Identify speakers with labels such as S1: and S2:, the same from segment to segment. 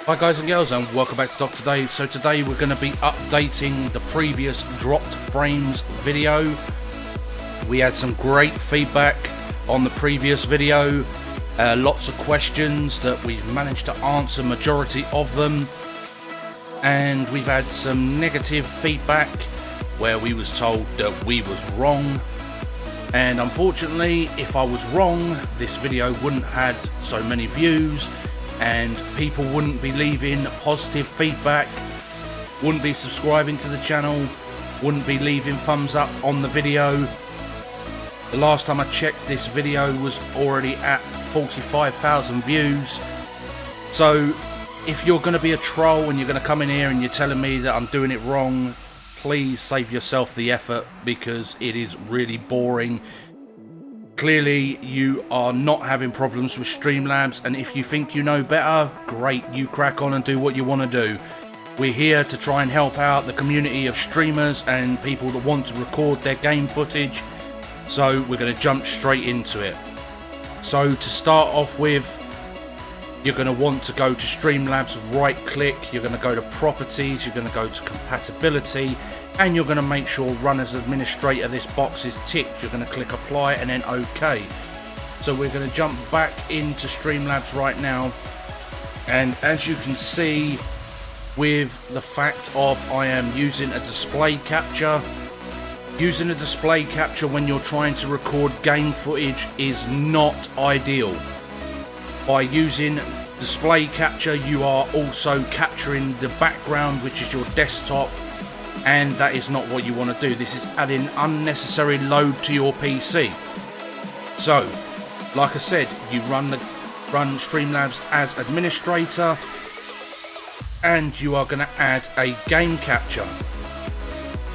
S1: Hi guys and girls, and welcome back to Dr. Dave. So today we're going to be updating the previous dropped frames video. We had some great feedback on the previous video, lots of questions that we've managed to answer majority of them, and we've had some negative feedback where we was told that we was wrong, and unfortunately if I was wrong this video wouldn't had so many views and people wouldn't be leaving positive feedback, wouldn't be subscribing to the channel, wouldn't be leaving thumbs up on the video. The last time I checked, this video was already at 45,000 views. So if you're going to be a troll and you're going to come in here and you're telling me that I'm doing it wrong, please save yourself the effort, because it is really boring. Clearly you are not having problems with Streamlabs, and if you think you know better, great, you crack on and do what you want to do. We're here to try and help out the community of streamers and people that want to record their game footage, so we're going to jump straight into it. So to start off with, you're going to want to go to Streamlabs, right click, you're going to go to properties, you're going to go to compatibility, and you're going to make sure run as administrator, this box is ticked. You're going to click apply and then OK. So we're going to jump back into Streamlabs right now, and as you can see, with the fact of I am using a display capture, using a display capture when you're trying to record game footage is not ideal. By using display capture, you are also capturing the background, which is your desktop, and that is not what you want to do. This is adding unnecessary load to your PC. So, like I said, you run Streamlabs as administrator, and you are going to add a game capture.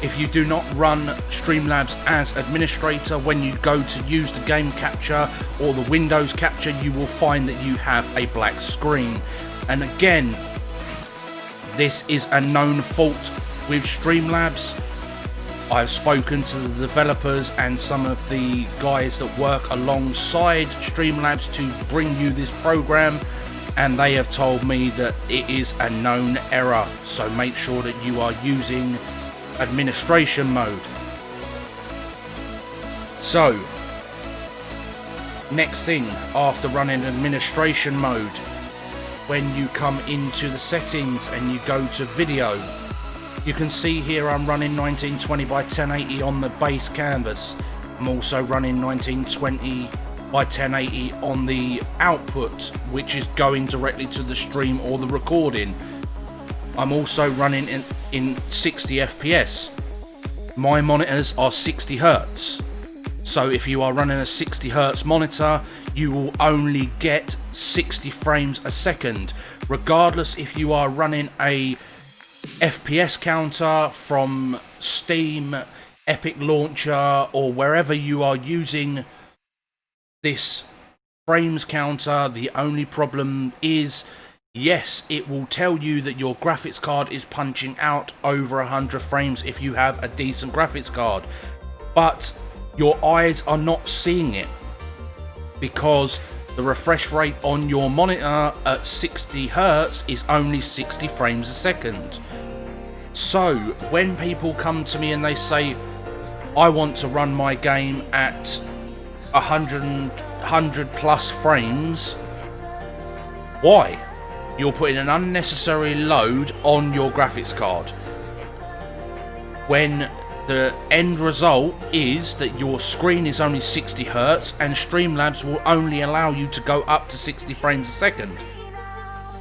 S1: If you do not run Streamlabs as administrator, when you go to use the game capture or the Windows capture, you will find that you have a black screen. And again, this is a known fault with Streamlabs. I've spoken to the developers and some of the guys that work alongside Streamlabs to bring you this program, and they have told me that it is a known error. So make sure that you are using administration mode. So next thing, after running administration mode, when you come into the settings and you go to video, you can see here I'm running 1920 by 1080 on the base canvas. I'm also running 1920 by 1080 on the output, which is going directly to the stream or the recording. I'm also running in 60 FPS. My monitors are 60 Hz. So if you are running a 60 Hz monitor, you will only get 60 frames a second, regardless if you are running a FPS counter from Steam, Epic Launcher, or wherever you are using this frames counter. The only problem is, yes, it will tell you that your graphics card is punching out over 100 frames if you have a decent graphics card, but your eyes are not seeing it, because the refresh rate on your monitor at 60 Hz is only 60 frames a second. So when people come to me and they say, I want to run my game at 100 plus frames, why? You're putting an unnecessary load on your graphics card, when the end result is that your screen is only 60 Hz and Streamlabs will only allow you to go up to 60 frames a second.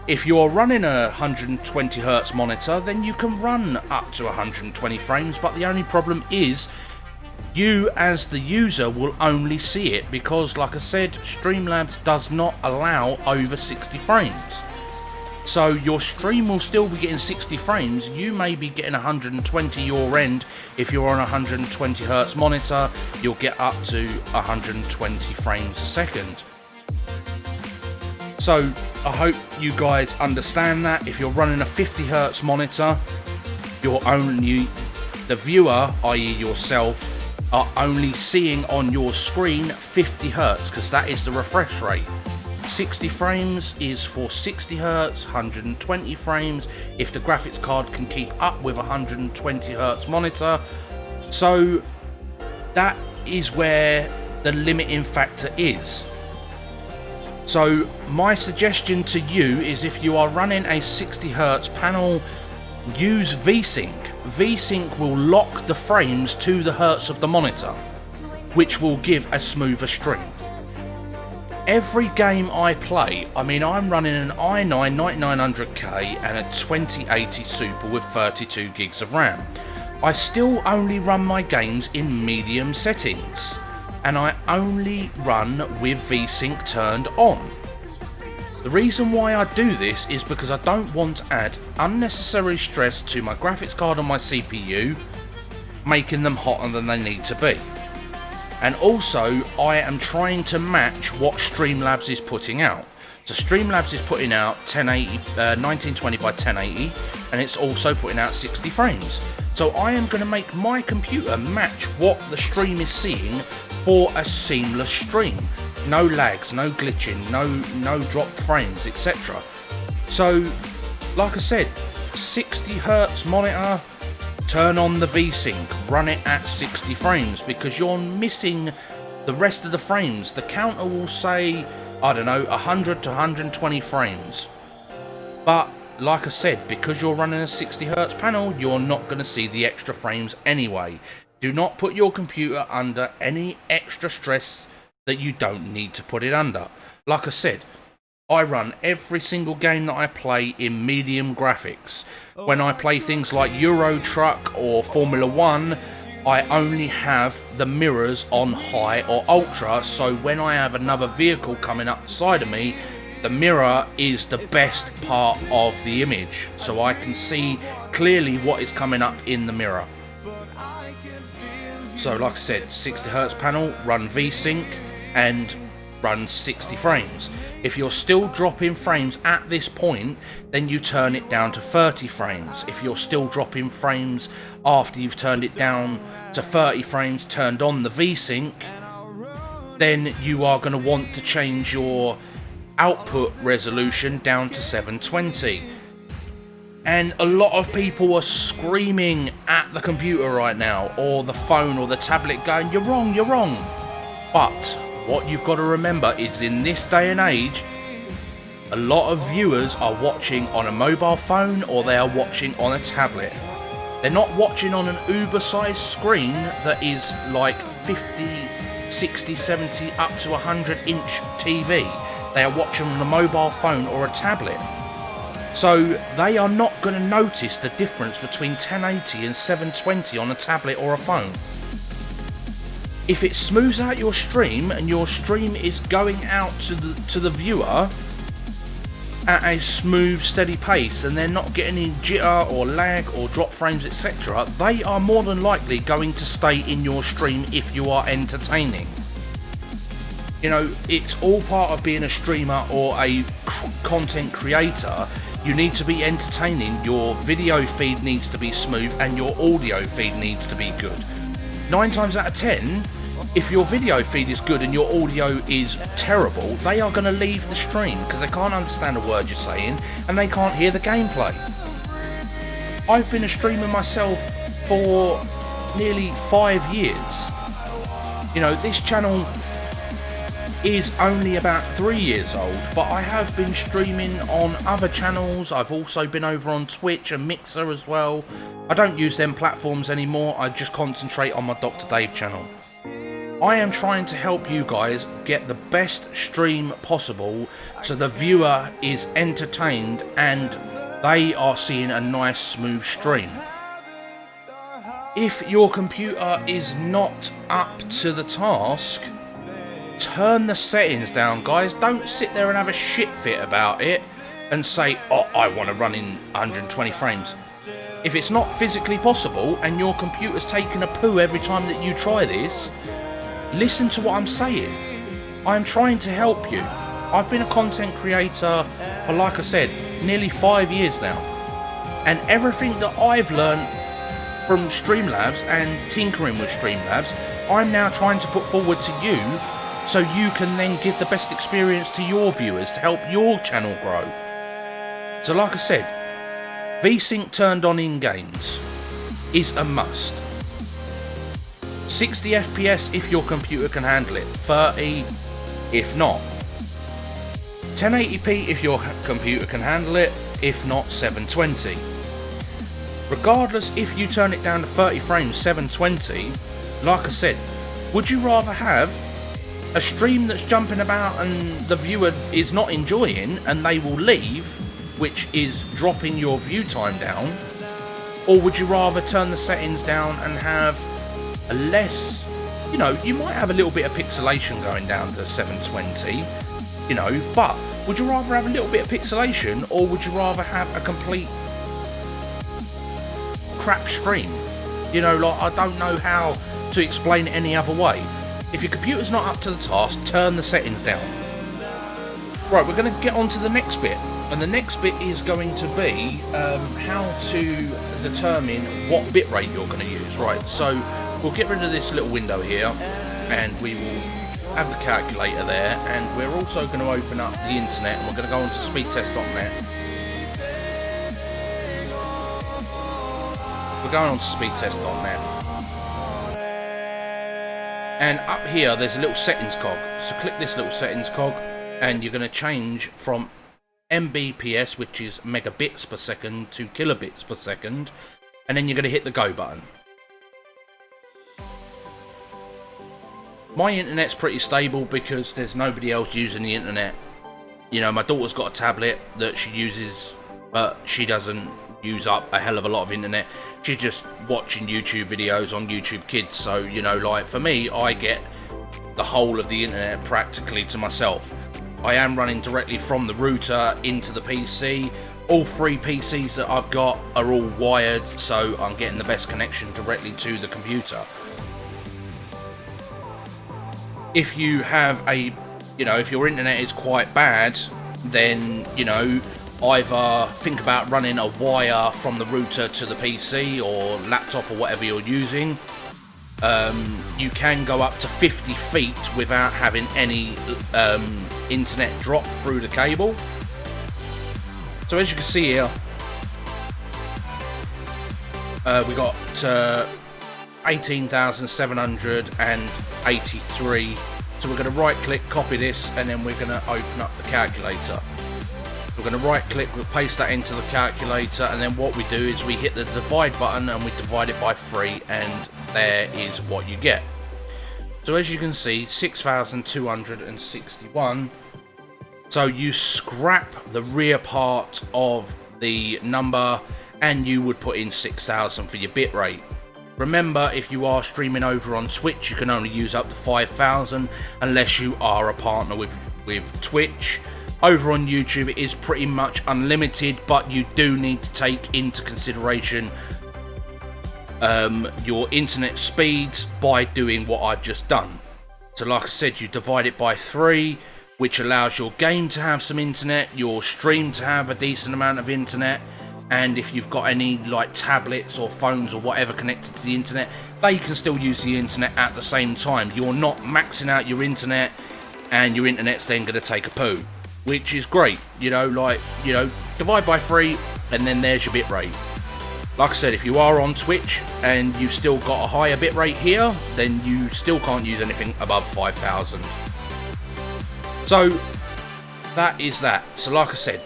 S1: If you're running a 120 Hz monitor, then you can run up to 120 frames, but the only problem is you as the user will only see it, because like I said, Streamlabs does not allow over 60 frames. So your stream will still be getting 60 frames, you may be getting 120 your end. If you're on a 120 Hz monitor, you'll get up to 120 frames a second. So I hope you guys understand that. If you're running a 50 Hz monitor, the viewer, i.e. yourself, are only seeing on your screen 50 Hz, because that is the refresh rate. 60 frames is for 60 Hz, 120 frames if the graphics card can keep up with 120 Hz monitor. So that is where the limiting factor is. So my suggestion to you is, if you are running a 60 Hz panel, use VSync. VSync will lock the frames to the hertz of the monitor, which will give a smoother stream. Every game I play, I mean, I'm running an i9 9900K and a 2080 Super with 32 gigs of RAM. I still only run my games in medium settings, and I only run with VSync turned on. The reason why I do this is because I don't want to add unnecessary stress to my graphics card and my CPU, making them hotter than they need to be. And also, I am trying to match what Streamlabs is putting out. So Streamlabs is putting out 1920 by 1080, and it's also putting out 60 frames. So I am going to make my computer match what the stream is seeing for a seamless stream. No lags, no glitching, no dropped frames, etc. So, like I said, 60 Hz monitor, turn on the VSync, run it at 60 frames, because you're missing the rest of the frames. The counter will say, I don't know, 100 to 120 frames. But, like I said, because you're running a 60 Hz panel, you're not going to see the extra frames anyway. Do not put your computer under any extra stress that you don't need to put it under. Like I said, I run every single game that I play in medium graphics. When I play things like Euro Truck or Formula 1, I only have the mirrors on high or ultra, so when I have another vehicle coming up the side of me, the mirror is the best part of the image, so I can see clearly what is coming up in the mirror. So like I said, 60 Hz panel, run VSync and run 60 frames. If you're still dropping frames at this point, then you turn it down to 30 frames. If you're still dropping frames after you've turned it down to 30 frames, turned on the VSync, then you are going to want to change your output resolution down to 720. And a lot of people are screaming at the computer right now, or the phone or the tablet, going, you're wrong, you're wrong. But what you've got to remember is, in this day and age, a lot of viewers are watching on a mobile phone, or they are watching on a tablet. They're not watching on an Uber-sized screen that is like 50, 60, 70, up to 100-inch TV. They are watching on a mobile phone or a tablet. So they are not going to notice the difference between 1080 and 720 on a tablet or a phone. If it smooths out your stream and your stream is going out to the viewer at a smooth, steady pace, and they're not getting any jitter or lag or drop frames, etc., they are more than likely going to stay in your stream if you are entertaining. You know, it's all part of being a streamer or a content creator. You need to be entertaining, your video feed needs to be smooth, and your audio feed needs to be good. 9 times out of 10, if your video feed is good and your audio is terrible, they are going to leave the stream because they can't understand a word you're saying and they can't hear the gameplay. I've been a streamer myself for nearly 5 years. You know, this channel is only about 3 years old, but I have been streaming on other channels. I've also been over on Twitch and Mixer as well. I don't use them platforms anymore, I just concentrate on my Dr. Dave channel. I am trying to help you guys get the best stream possible so the viewer is entertained and they are seeing a nice smooth stream. If your computer is not up to the task, turn the settings down, guys. Don't sit there and have a shit fit about it and say, oh, I want to run in 120 frames. If it's not physically possible and your computer's taking a poo every time that you try this, listen to what I'm saying. I'm trying to help you. I've been a content creator for, like I said, nearly 5 years now. And everything that I've learned from Streamlabs and tinkering with Streamlabs, I'm now trying to put forward to you so you can then give the best experience to your viewers to help your channel grow. So like I said, VSync turned on in games is a must. 60 FPS if your computer can handle it, 30 if not. 1080p if your computer can handle it, if not 720. Regardless if you turn it down to 30 frames, 720, like I said, would you rather have a stream that's jumping about and the viewer is not enjoying and they will leave, which is dropping your view time down, or would you rather turn the settings down and have a less, you know, you might have a little bit of pixelation going down to 720, you know, but would you rather have a little bit of pixelation, or would you rather have a complete crap stream? You know, like, I don't know how to explain it any other way. If your computer's not up to the task, turn the settings down. Right, we're going to get on to the next bit, and the next bit is going to be how to determine what bitrate you're going to use. Right, so we'll get rid of this little window here, and we will have the calculator there, and we're also going to open up the internet, and we're going to go on to speedtest.net. We're going on to speedtest.net, and up here there's a little settings cog, so click this little settings cog, and you're going to change from Mbps, which is megabits per second, to kilobits per second, and then you're going to hit the go button. My internet's pretty stable because there's nobody else using the internet. You know, my daughter's got a tablet that she uses, but she doesn't use up a hell of a lot of internet. She's just watching YouTube videos on YouTube Kids. So, you know, like for me, I get the whole of the internet practically to myself. I am running directly from the router into the PC. All three PCs that I've got are all wired, so I'm getting the best connection directly to the computer. If you have a, you know, if your internet is quite bad, then, you know, either think about running a wire from the router to the PC or laptop or whatever you're using. You can go up to 50 feet without having any internet drop through the cable. So as you can see here, we got 18,783. So we're going to right click, copy this, and then we're going to open up the calculator. We're going to right click, we'll paste that into the calculator, and then what we do is we hit the divide button and we divide it by 3, and there is what you get. So as you can see, 6,261. So you scrap the rear part of the number and you would put in 6,000 for your bitrate. Remember, if you are streaming over on Twitch, you can only use up to 5,000 unless you are a partner with Twitch. Over on YouTube, it is pretty much unlimited, but you do need to take into consideration your internet speeds by doing what I've just done. So like I said, you divide it by 3, which allows your game to have some internet, your stream to have a decent amount of internet, and if you've got any like tablets or phones or whatever connected to the internet, they can still use the internet at the same time. You're not maxing out your internet and your internet's then going to take a poo, which is great. You know, like, you know, divide by 3 and then there's your bitrate. Like I said, if you are on Twitch and you've still got a higher bitrate here, then you still can't use anything above 5,000. So that is that. So like I said,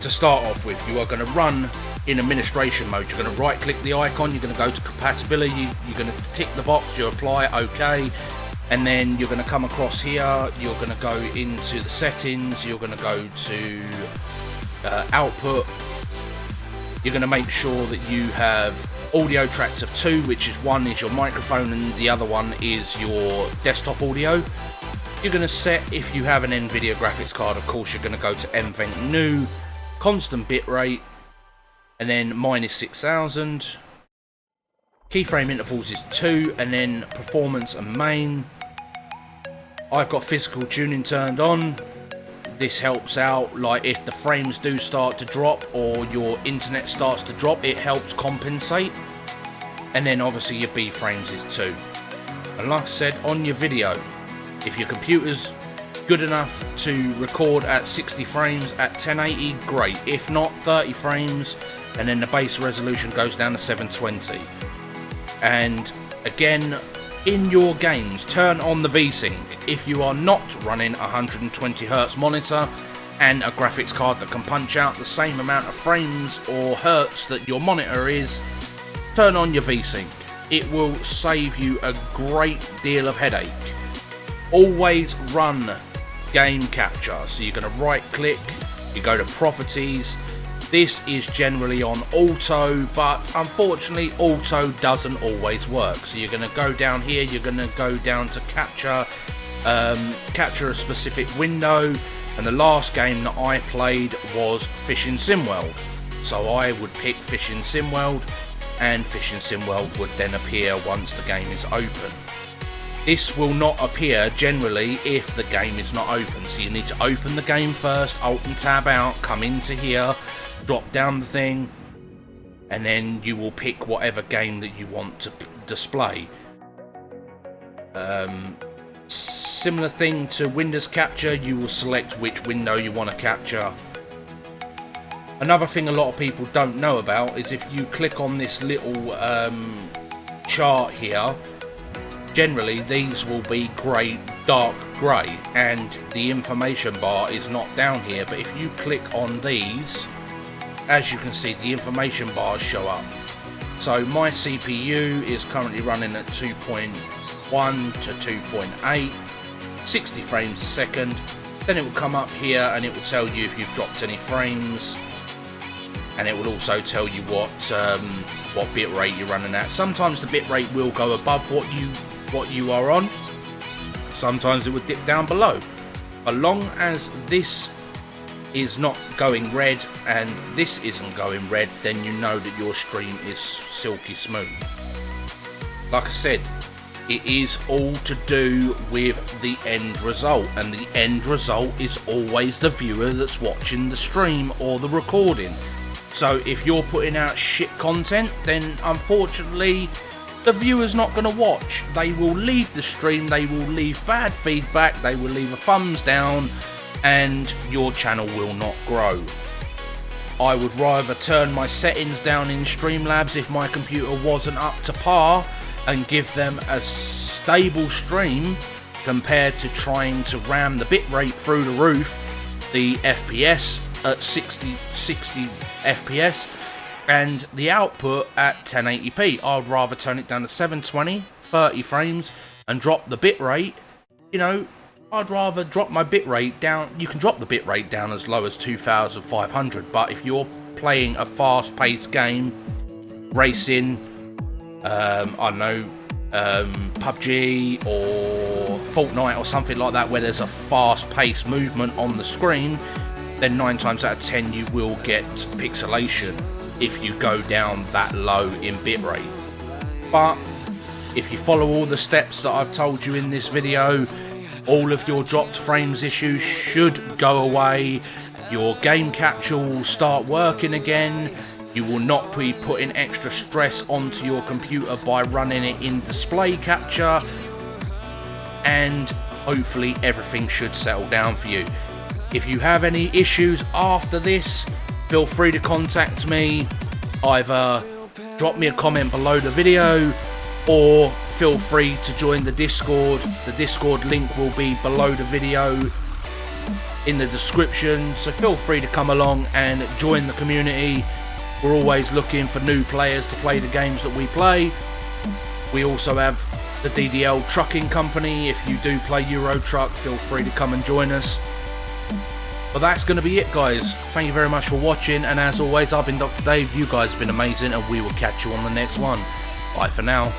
S1: to start off with, you are going to run in administration mode. You're going to right click the icon, you're going to go to compatibility, you're going to tick the box, you apply OK, and then you're going to come across here, you're going to go into the settings, you're going to go to output, you're going to make sure that you have audio tracks of 2, which is one is your microphone and the other one is your desktop audio. You're going to set, if you have an NVIDIA graphics card, of course, you're going to go to anything new, constant bitrate, and then mine is 6,000. Keyframe intervals is 2, and then performance and main. I've got physical tuning turned on. This helps out, like if the frames do start to drop or your internet starts to drop, it helps compensate. And then obviously your B frames is 2. And like I said, on your video, If your computer's good enough to record at 60 frames at 1080, great. If not, 30 frames, and then the base resolution goes down to 720. And again, in your games, turn on the VSync. If you are not running a 120Hz monitor and a graphics card that can punch out the same amount of frames or hertz that your monitor is, turn on your VSync. It will save you a great deal of headache. Always run game capture. So you're going to right click, you go to properties. This is generally on auto, but unfortunately auto doesn't always work. So you're going to go down here, you're going to go down to capture a specific window, and the last game that I played was Fishing SimWorld. So I would pick Fishing SimWorld, and Fishing SimWorld would then appear once the game is open. This will not appear generally if the game is not open, so you need to open the game first, Alt and Tab out, come into here, drop down the thing, and then you will pick whatever game that you want to display. Similar thing to Windows Capture, you will select which window you want to capture. Another thing a lot of people don't know about is if you click on this little chart here, generally these will be grey, dark grey, and the information bar is not down here. But if you click on these, as you can see, the information bars show up. So my CPU is currently running at 2.1 to 2.8, 60 frames a second. Then it will come up here and it will tell you if you've dropped any frames, and it will also tell you what bitrate you're running at. Sometimes the bitrate will go above what you are on. Sometimes it would dip down below. As long as this is not going red and this isn't going red, then you know that your stream is silky smooth. Like I said, it is all to do with the end result, and the end result is always the viewer that's watching the stream or the recording. So if you're putting out shit content, then unfortunately the viewer's not going to watch. They will leave the stream, they will leave bad feedback, they will leave a thumbs down, and your channel will not grow. I would rather turn my settings down in Streamlabs if my computer wasn't up to par, and give them a stable stream compared to trying to ram the bitrate through the roof, the FPS at 60 FPS, and the output at 1080p. I'd rather turn it down to 720, 30 frames, and drop the bitrate. You know, I'd rather drop my bitrate down. You can drop the bitrate down as low as 2500, but if you're playing a fast-paced game, racing, I don't know, PUBG or Fortnite or something like that, where there's a fast-paced movement on the screen, then 9 times out of 10 you will get pixelation if you go down that low in bitrate. But if you follow all the steps that I've told you in this video, all of your dropped frames issues should go away. Your game capture will start working again. You will not be putting extra stress onto your computer by running it in display capture, and hopefully everything should settle down for you. If you have any issues after this, feel free to contact me. Either drop me a comment below the video, or feel free to join the Discord. The Discord link will be below the video in the description, so feel free to come along and join the community. We're always looking for new players to play the games that we play. We also have the DDL trucking company. If you do play Euro Truck, feel free to come and join us. But that's going to be it, guys. Thank you very much for watching, and as always, I've been Dr. Dave. You guys have been amazing, and we will catch you on the next one. Bye for now.